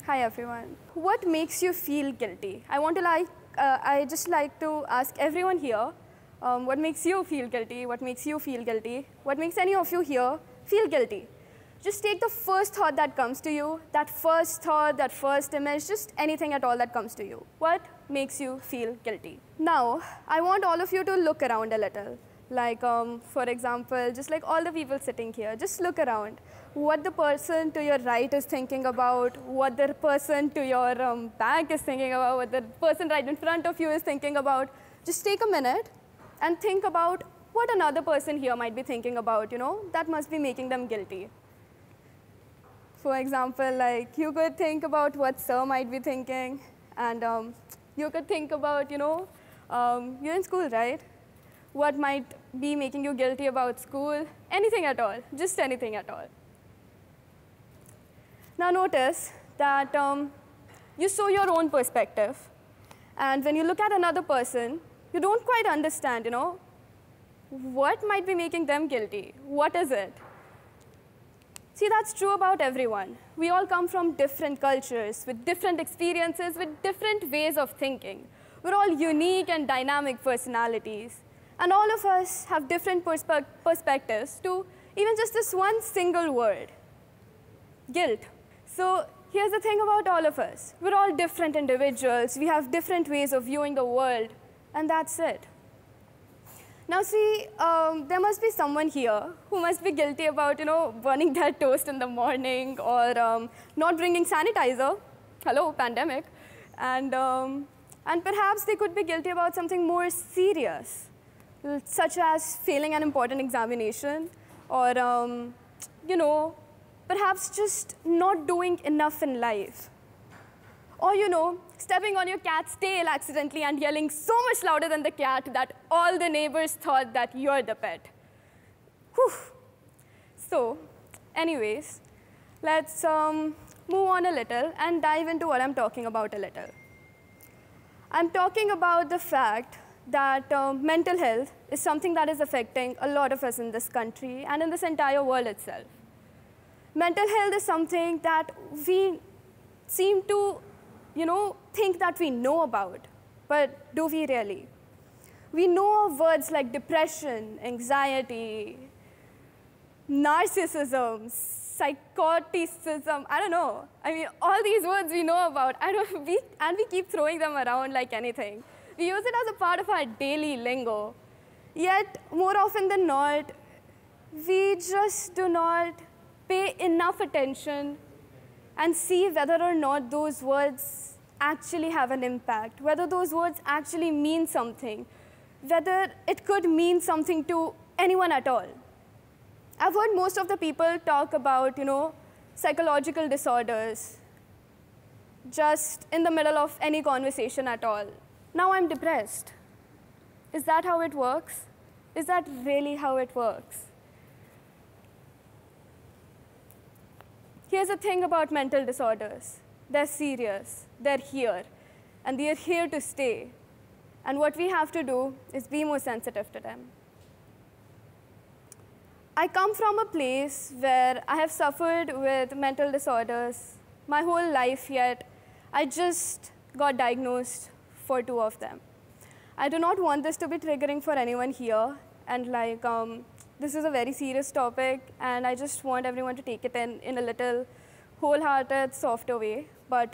Hi everyone. What makes you feel guilty? I just like to ask everyone here, what makes you feel guilty? What makes you feel guilty? What makes any of you here feel guilty? Just take the first thought that comes to you, that first thought, that first image, just anything at all that comes to you. What makes you feel guilty? Now, I want all of you to look around a little. Like, for example, just like all the people sitting here, just look around. What the person to your right is thinking about, what the person to your back is thinking about, what the person right in front of you is thinking about. Just take a minute and think about what another person here might be thinking about, that must be making them guilty. For example, like you could think about what sir might be thinking, and you could think about, you're in school, right? What might be making you guilty about school, anything at all, just anything at all. Now notice that you show your own perspective, and when you look at another person, you don't quite understand, what might be making them guilty, what is it? See, that's true about everyone. We all come from different cultures, with different experiences, with different ways of thinking. We're all unique and dynamic personalities. And all of us have different perspectives to even just this one single word, guilt. So here's the thing about all of us. We're all different individuals. We have different ways of viewing the world, and that's it. Now see, there must be someone here who must be guilty about, burning their toast in the morning or not bringing sanitizer. Hello, pandemic. And perhaps they could be guilty about something more serious, such as failing an important examination or, perhaps just not doing enough in life. Or, stepping on your cat's tail accidentally and yelling so much louder than the cat that all the neighbors thought that you're the pet. Whew. So, anyways, let's move on a little and dive into what I'm talking about a little. I'm talking about the fact that mental health is something that is affecting a lot of us in this country and in this entire world itself. Mental health is something that we seem to, think that we know about, but do we really? We know of words like depression, anxiety, narcissism, psychoticism, I don't know. I mean, all these words we know about, and we keep throwing them around like anything. We use it as a part of our daily lingo. Yet, more often than not, we just do not pay enough attention and see whether or not those words actually have an impact, whether those words actually mean something, whether it could mean something to anyone at all. I've heard most of the people talk about, psychological disorders just in the middle of any conversation at all. Now I'm depressed. Is that how it works? Is that really how it works? Here's the thing about mental disorders. They're serious, they're here, and they're here to stay. And what we have to do is be more sensitive to them. I come from a place where I have suffered with mental disorders my whole life, yet I just got diagnosed for 2 of them. I do not want this to be triggering for anyone here, and this is a very serious topic, and I just want everyone to take it in a little wholehearted, softer way. But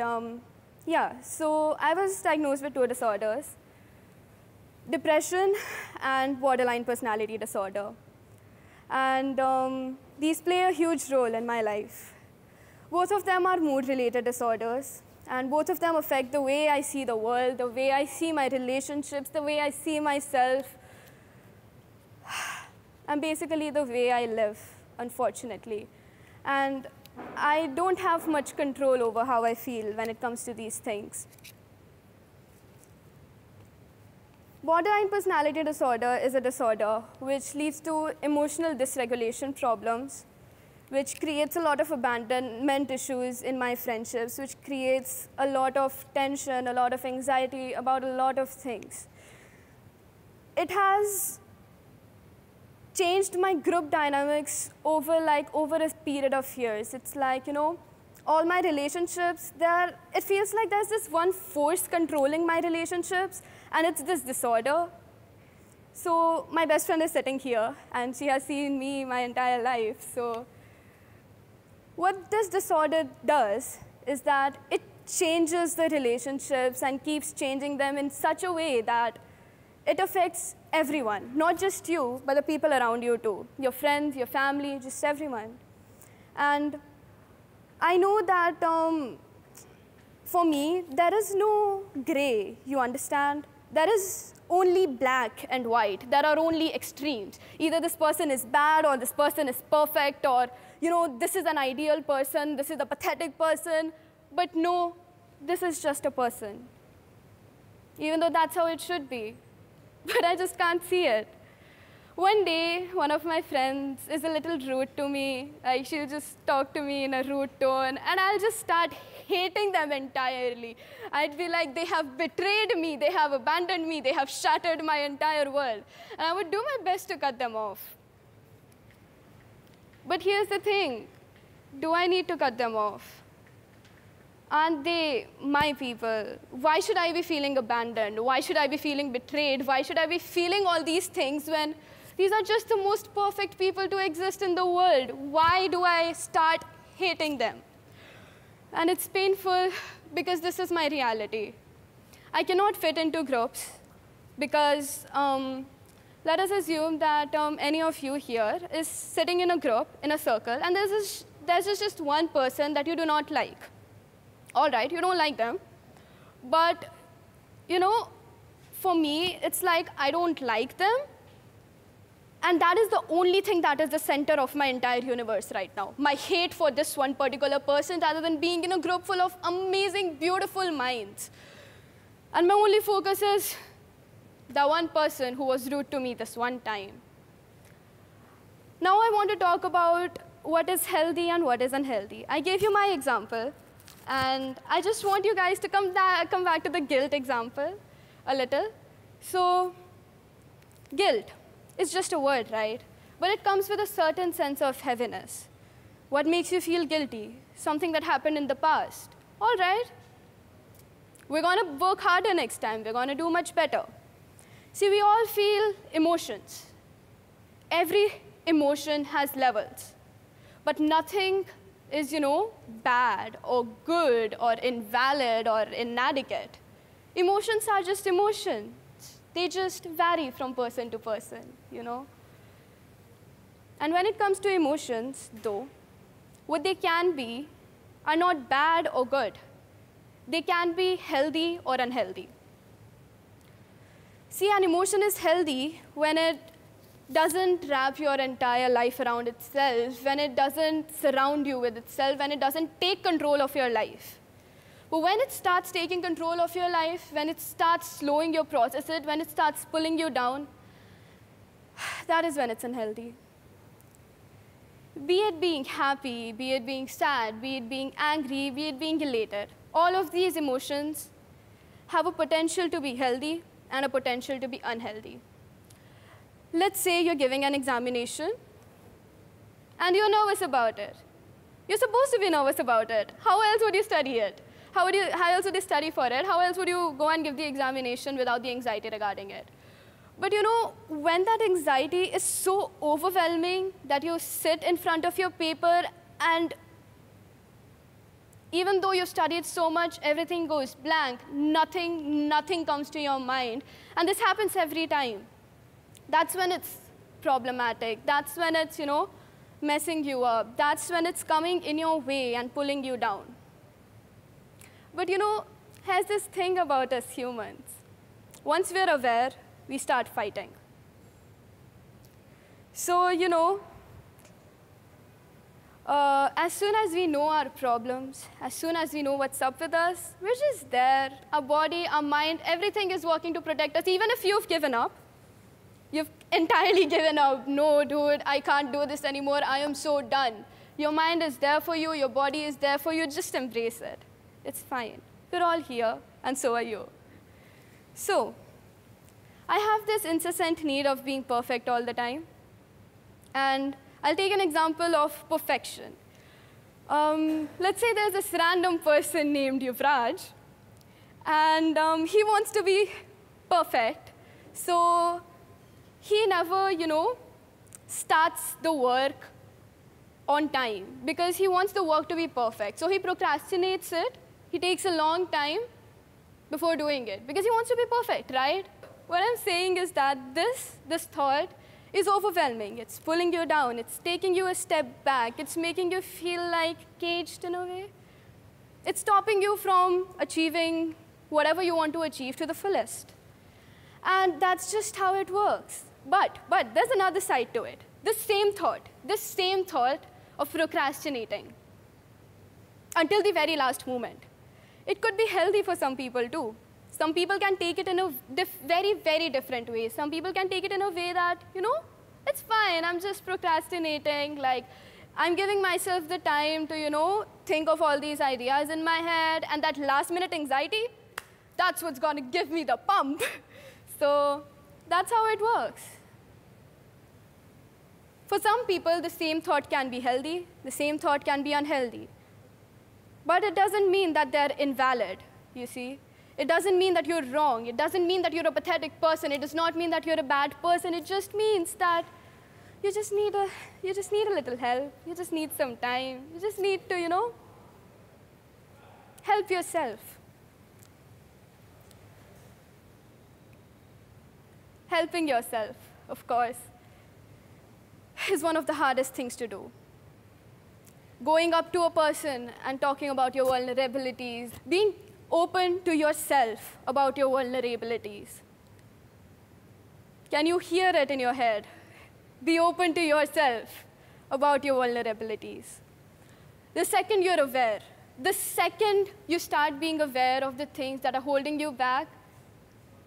yeah, so I was diagnosed with 2 disorders, depression and borderline personality disorder. And these play a huge role in my life. Both of them are mood-related disorders, and both of them affect the way I see the world, the way I see my relationships, the way I see myself, and basically the way I live, unfortunately. And I don't have much control over how I feel when it comes to these things. Borderline personality disorder is a disorder which leads to emotional dysregulation problems, which creates a lot of abandonment issues in my friendships, which creates a lot of tension, a lot of anxiety about a lot of things. It has changed my group dynamics over a period of years. It's like, all my relationships, it feels like there's this one force controlling my relationships, and it's this disorder. So my best friend is sitting here, and she has seen me my entire life. So what this disorder does is that it changes the relationships and keeps changing them in such a way that it affects everyone, not just you, but the people around you too, your friends, your family, just everyone. And I know that for me, there is no gray, you understand? There is only black and white. There are only extremes. Either this person is bad, or this person is perfect, or this is an ideal person, this is a pathetic person. But no, this is just a person. Even though that's how it should be. But I just can't see it. One day, one of my friends is a little rude to me. Like, she'll just talk to me in a rude tone, and I'll just start hating them entirely. I'd be like, they have betrayed me, they have abandoned me, they have shattered my entire world. And I would do my best to cut them off. But here's the thing, do I need to cut them off? Aren't they my people? Why should I be feeling abandoned? Why should I be feeling betrayed? Why should I be feeling all these things when these are just the most perfect people to exist in the world? Why do I start hating them? And it's painful because this is my reality. I cannot fit into groups because let us assume that any of you here is sitting in a group, in a circle, and there's just one person that you do not like. All right, you don't like them. But, for me, it's like I don't like them. And that is the only thing that is the center of my entire universe right now. My hate for this one particular person, rather than being in a group full of amazing, beautiful minds. And my only focus is the one person who was rude to me this one time. Now I want to talk about what is healthy and what is unhealthy. I gave you my example. And I just want you guys to come back to the guilt example a little. So guilt is just a word, right? But it comes with a certain sense of heaviness. What makes you feel guilty? Something that happened in the past. All right. We're going to work harder next time. We're going to do much better. See, we all feel emotions. Every emotion has levels. But nothing is, bad or good or invalid or inadequate. Emotions are just emotions. They just vary from person to person, And when it comes to emotions, though, what they can be are not bad or good. They can be healthy or unhealthy. See, an emotion is healthy when it doesn't wrap your entire life around itself, when it doesn't surround you with itself, when it doesn't take control of your life. But when it starts taking control of your life, when it starts slowing your process, when it starts pulling you down, that is when it's unhealthy. Be it being happy, be it being sad, be it being angry, be it being elated, all of these emotions have a potential to be healthy and a potential to be unhealthy. Let's say you're giving an examination, and you're nervous about it. You're supposed to be nervous about it. How else would you study it? How else would you study for it? How else would you go and give the examination without the anxiety regarding it? But when that anxiety is so overwhelming that you sit in front of your paper, and even though you studied so much, everything goes blank, nothing comes to your mind. And this happens every time. That's when it's problematic. That's when it's, messing you up. That's when it's coming in your way and pulling you down. But, here's this thing about us humans. Once we're aware, we start fighting. So, as soon as we know our problems, as soon as we know what's up with us, we're just there. Our body, our mind, everything is working to protect us. Even if you've given up, you've entirely given up. No, dude, I can't do this anymore. I am so done. Your mind is there for you. Your body is there for you. Just embrace it. It's fine. We're all here, and so are you. So I have this incessant need of being perfect all the time. And I'll take an example of perfection. Let's say there's this random person named Yuvraj, and he wants to be perfect. So he never, starts the work on time because he wants the work to be perfect. So he procrastinates it. He takes a long time before doing it because he wants to be perfect, right? What I'm saying is that this thought is overwhelming. It's pulling you down. It's taking you a step back. It's making you feel like caged in a way. It's stopping you from achieving whatever you want to achieve to the fullest. And that's just how it works. But there's another side to it. This same thought of procrastinating until the very last moment. It could be healthy for some people too. Some people can take it in a very, very different way. Some people can take it in a way that, it's fine, I'm just procrastinating. Like, I'm giving myself the time to, think of all these ideas in my head, and that last-minute anxiety, that's what's going to give me the pump. So that's how it works. For some people, the same thought can be healthy. The same thought can be unhealthy. But it doesn't mean that they're invalid, you see. It doesn't mean that you're wrong. It doesn't mean that you're a pathetic person. It does not mean that you're a bad person. It just means that you just need a little help. You just need some time. You just need to, help yourself. Helping yourself, of course, is one of the hardest things to do. Going up to a person and talking about your vulnerabilities, being open to yourself about your vulnerabilities. Can you hear it in your head? Be open to yourself about your vulnerabilities. The second you're aware, the second you start being aware of the things that are holding you back,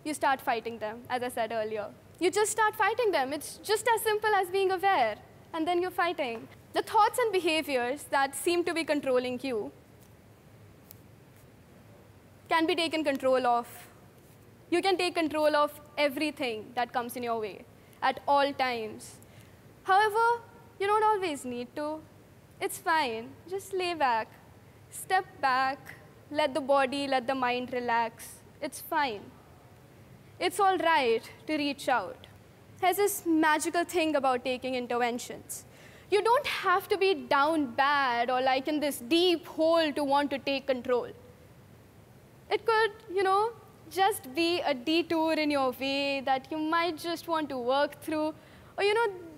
you start fighting them, as I said earlier. You just start fighting them. It's just as simple as being aware, and then you're fighting. The thoughts and behaviors that seem to be controlling you can be taken control of. You can take control of everything that comes in your way at all times. However, you don't always need to. It's fine. Just lay back, step back, let the body, let the mind relax. It's fine. It's all right to reach out. There's this magical thing about taking interventions. You don't have to be down bad or like in this deep hole to want to take control. It could, just be a detour in your way that you might just want to work through, or,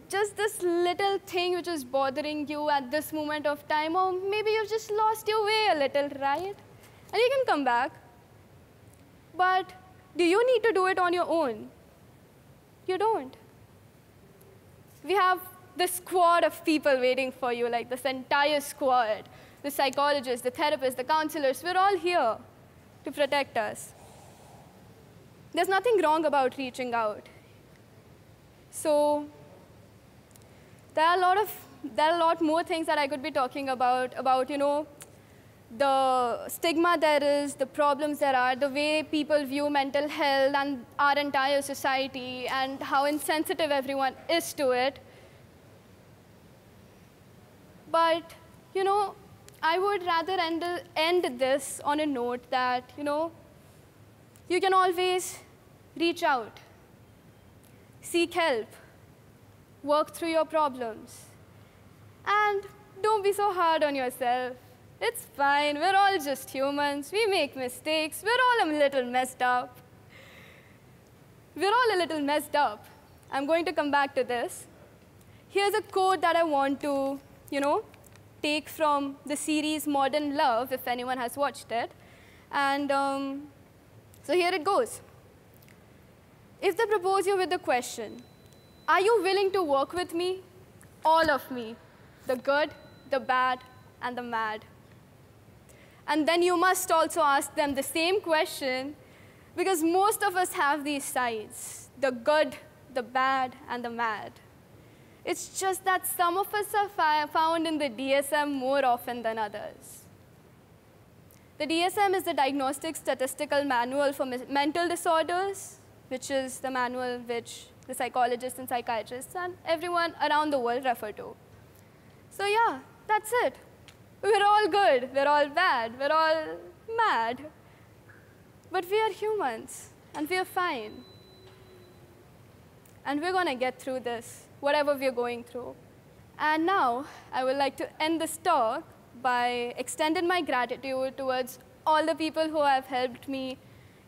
just this little thing which is bothering you at this moment of time, or maybe you've just lost your way a little, right? And you can come back. But do you need to do it on your own? You don't. We have this squad of people waiting for you, like this entire squad. The psychologists, the therapists, the counselors, we're all here to protect us. There's nothing wrong about reaching out. So there are a lot more things that I could be talking about, the stigma there is, the problems there are, the way people view mental health and our entire society, and how insensitive everyone is to it. But, I would rather end this on a note that, you can always reach out, seek help, work through your problems, and don't be so hard on yourself. It's fine. We're all just humans. We make mistakes. We're all a little messed up. I'm going to come back to this. Here's a quote that I want to, take from the series Modern Love, if anyone has watched it. And so here it goes. If they propose you with the question, are you willing to work with me? All of me, the good, the bad, and the mad. And then you must also ask them the same question, because most of us have these sides, the good, the bad, and the mad. It's just that some of us are found in the DSM more often than others. The DSM is the Diagnostic Statistical Manual for Mental Disorders, which is the manual which the psychologists and psychiatrists and everyone around the world refer to. So yeah, that's it. We're all good, we're all bad, we're all mad. But we are humans, and we are fine. And we're going to get through this, whatever we're going through. And now, I would like to end this talk by extending my gratitude towards all the people who have helped me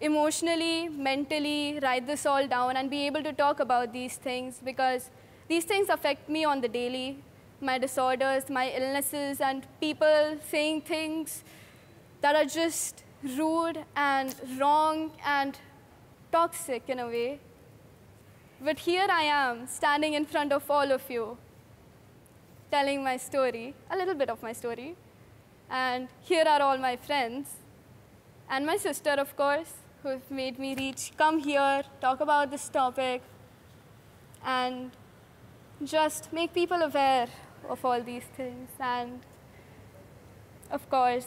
emotionally, mentally, write this all down and be able to talk about these things, because these things affect me on the daily, my disorders, my illnesses, and people saying things that are just rude and wrong and toxic in a way. But here I am, standing in front of all of you, telling my story, a little bit of my story. And here are all my friends, and my sister, of course, who made me come here, talk about this topic, and just make people aware of all these things. And of course,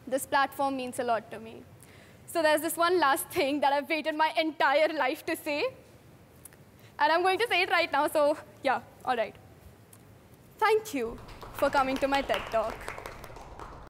this platform means a lot to me. So there's this one last thing that I've waited my entire life to say. And I'm going to say it right now, so yeah, all right. Thank you for coming to my TED Talk.